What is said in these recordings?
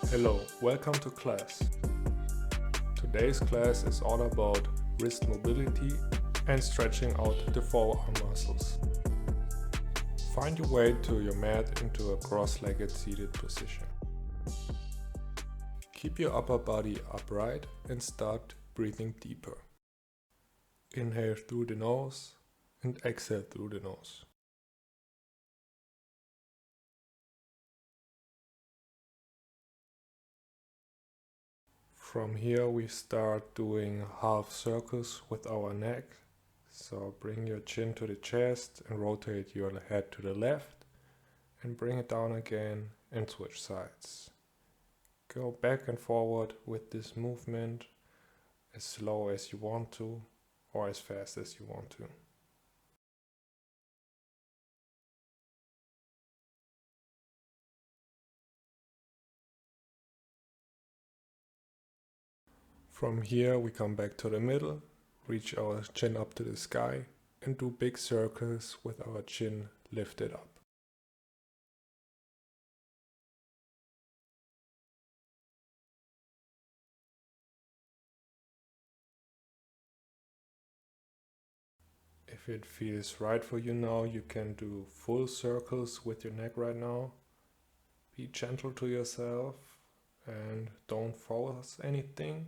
Hello, welcome to class. Today's class is all about wrist mobility and stretching out the forearm muscles. Find your way to your mat into a cross-legged seated position. Keep your upper body upright and start breathing deeper. Inhale through the nose and exhale through the nose. From here we start doing half circles with our neck. So bring your chin to the chest and rotate your head to the left and bring it down again and switch sides. Go back and forward with this movement as slow as you want to or as fast as you want to. From here we come back to the middle, reach our chin up to the sky and do big circles with our chin lifted up. If it feels right for you now, you can do full circles with your neck right now. Be gentle to yourself and don't force anything.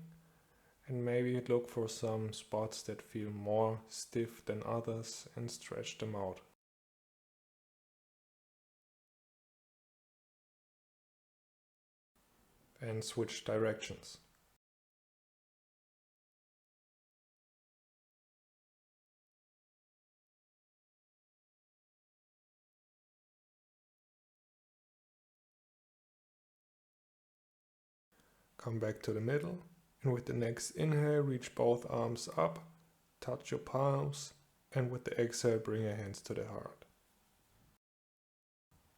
And maybe look for some spots that feel more stiff than others and stretch them out. And switch directions. Come back to the middle. And with the next inhale, reach both arms up, touch your palms, and with the exhale, bring your hands to the heart.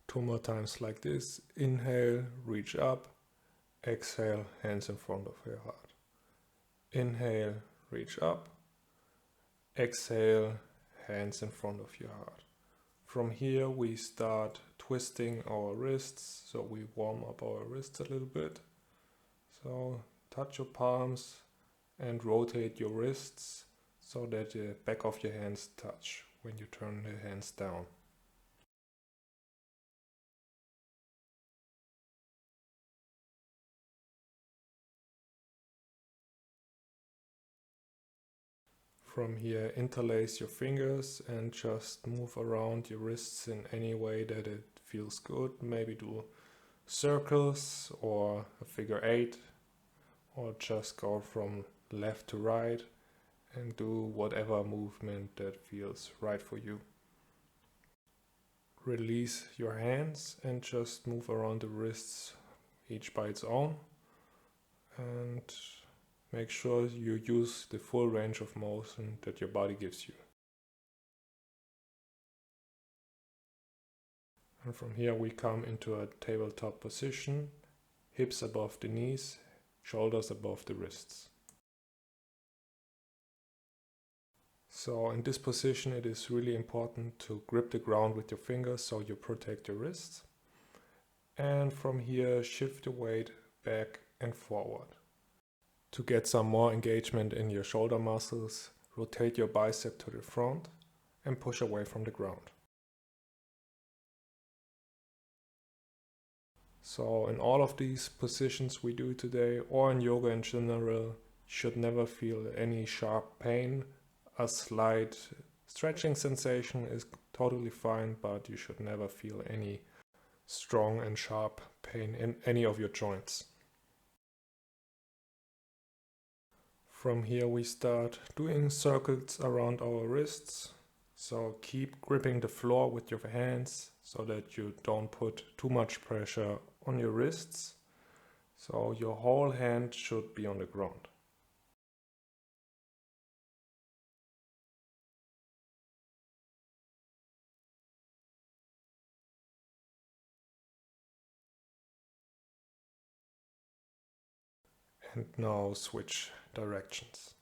2 more times like this. Inhale, reach up, exhale, hands in front of your heart. Inhale, reach up, exhale, hands in front of your heart. From here, we start twisting our wrists, so we warm up our wrists a little bit. So touch your palms and rotate your wrists so that the back of your hands touch when you turn the hands down. From here, interlace your fingers and just move around your wrists in any way that it feels good. Maybe do circles or a figure 8. Or just go from left to right and do whatever movement that feels right for you. Release your hands and just move around the wrists, each by its own. And make sure you use the full range of motion that your body gives you. And from here we come into a tabletop position, hips above the knees, shoulders above the wrists. So in this position it is really important to grip the ground with your fingers so you protect your wrists. And from here shift the weight back and forward. To get some more engagement in your shoulder muscles, rotate your bicep to the front and push away from the ground. So in all of these positions we do today, or in yoga in general, you should never feel any sharp pain. A slight stretching sensation is totally fine, but you should never feel any strong and sharp pain in any of your joints. From here we start doing circles around our wrists. So keep gripping the floor with your hands so that you don't put too much pressure on your wrists. So your whole hand should be on the ground. And now switch directions.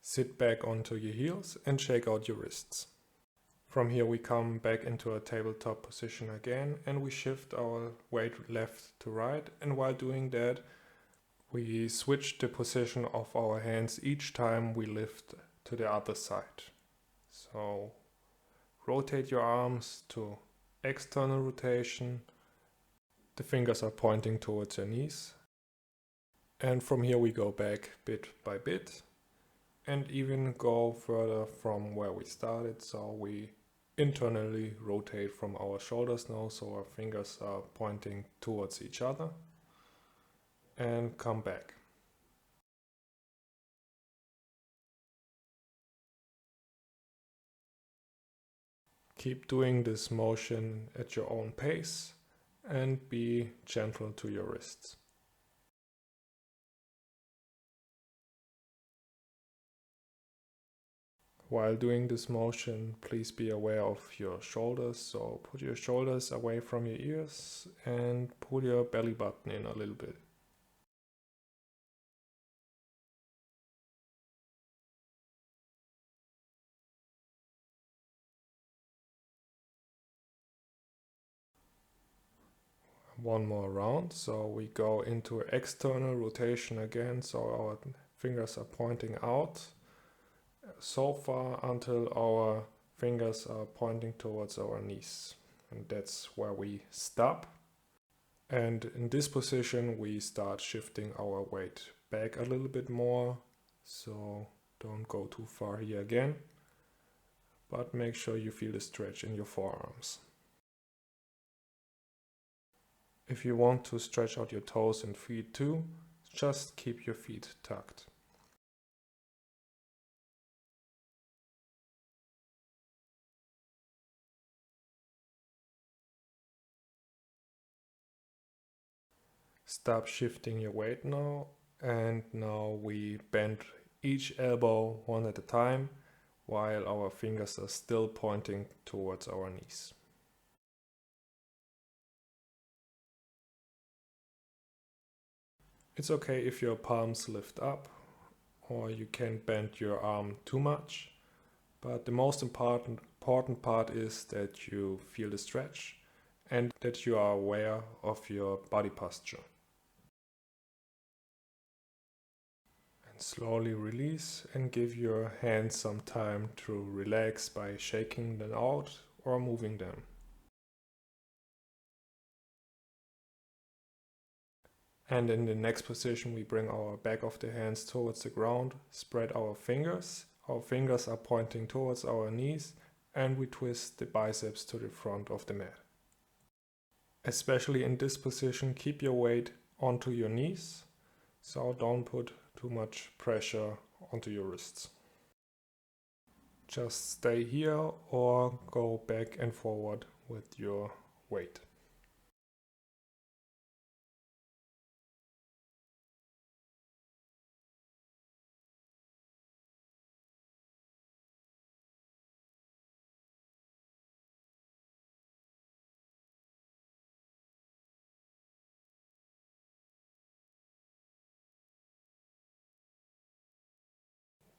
Sit back onto your heels and shake out your wrists. From here we come back into a tabletop position again and we shift our weight left to right, and while doing that we switch the position of our hands each time we lift to the other side. So rotate your arms to external rotation, the fingers are pointing towards your knees, and from here we go back bit by bit and even go further from where we started. So we internally rotate from our shoulders now, so our fingers are pointing towards each other, and come back. Keep doing this motion at your own pace and be gentle to your wrists. While doing this motion, please be aware of your shoulders, so put your shoulders away from your ears and pull your belly button in a little bit. One more round, so we go into external rotation again, so our fingers are pointing out so far until our fingers are pointing towards our knees, and that's where we stop. And in this position we start shifting our weight back a little bit more, so don't go too far here again, but make sure you feel the stretch in your forearms. If you want to stretch out your toes and feet too, just keep your feet tucked. Stop shifting your weight now, and now we bend each elbow one at a time while our fingers are still pointing towards our knees. It's okay if your palms lift up, or you can bend your arm too much, but the most important part is that you feel the stretch and that you are aware of your body posture. And slowly release and give your hands some time to relax by shaking them out or moving them. And in the next position we bring our back of the hands towards the ground, spread our fingers are pointing towards our knees, and we twist the biceps to the front of the mat. Especially in this position, keep your weight onto your knees, so don't put too much pressure onto your wrists. Just stay here or go back and forward with your weight.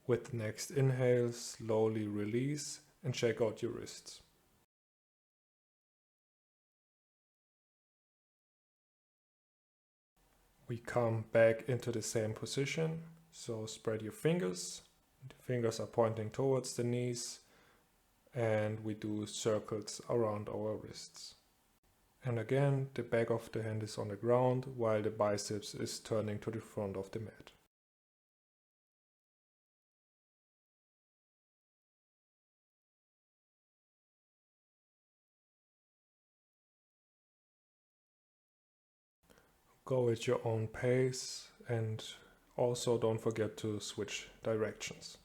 With the next inhale, slowly release and check out your wrists. We come back into the same position, so spread your fingers. The fingers are pointing towards the knees, and we do circles around our wrists. And again, the back of the hand is on the ground while the biceps is turning to the front of the mat. Go at your own pace, and also don't forget to switch directions.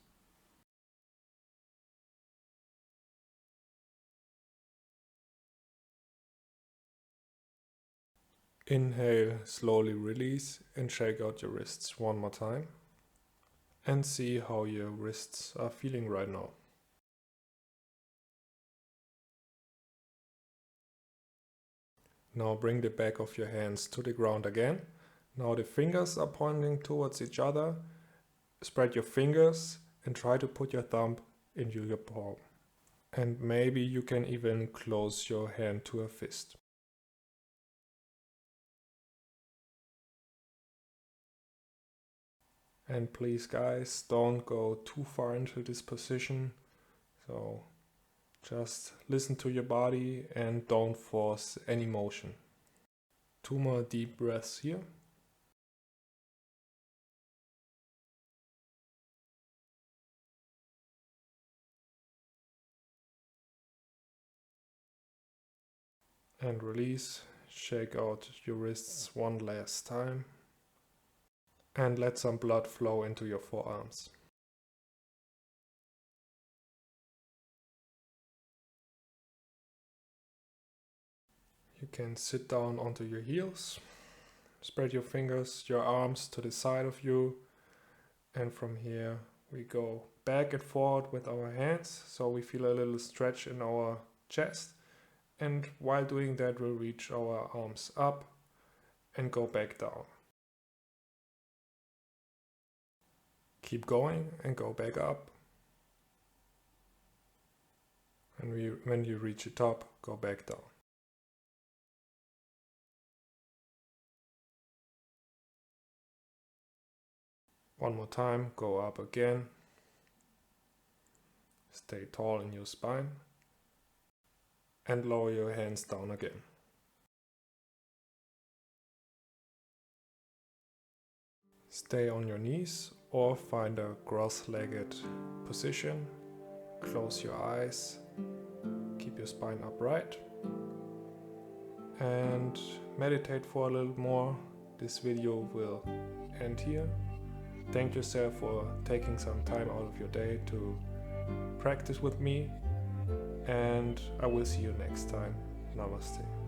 Inhale, slowly release and shake out your wrists one more time. And see how your wrists are feeling right now. Now bring the back of your hands to the ground again. Now the fingers are pointing towards each other. Spread your fingers and try to put your thumb into your palm. And maybe you can even close your hand to a fist. And please guys, don't go too far into this position. So just listen to your body and don't force any motion. 2 more deep breaths here. And release. Shake out your wrists one last time. And let some blood flow into your forearms. You can sit down onto your heels. Spread your fingers, your arms to the side of you. And from here we go back and forward with our hands. So we feel a little stretch in our chest. And while doing that, we'll reach our arms up and go back down. Keep going and go back up. And when you reach the top, go back down. One more time, go up again. Stay tall in your spine. And lower your hands down again. Stay on your knees or find a cross-legged position. Close your eyes. Keep your spine upright. And meditate for a little more. This video will end here. Thank yourself for taking some time out of your day to practice with me. And I will see you next time. Namaste.